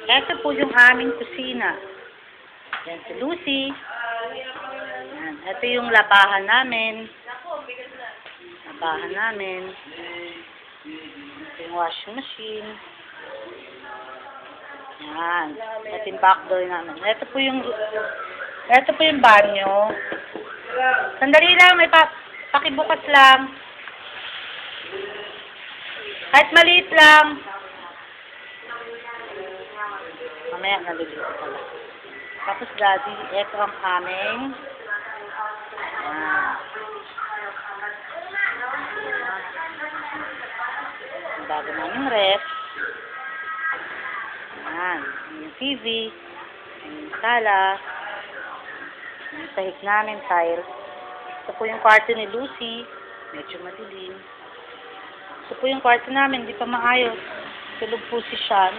Ito po yung aming kusina. Yan si Lucy. Yan. Ito yung labahan namin. Labahan namin. Ito yung washing machine. Yan. Ito yung backdoor namin. Ito po yung banyo. Sandali lang, may pakibukas lang. Kahit maliit lang. Mamaya nalilito pala. Tapos daddy, ito ang aming ang bago namin ref. Yan. Yung TV. Yung sala. Yung sahig namin, tile. Ito po yung kwarto ni Lucy. Medyo madilim. Ito po yung kwarto namin, hindi pa maayos. Tulog po si Sean.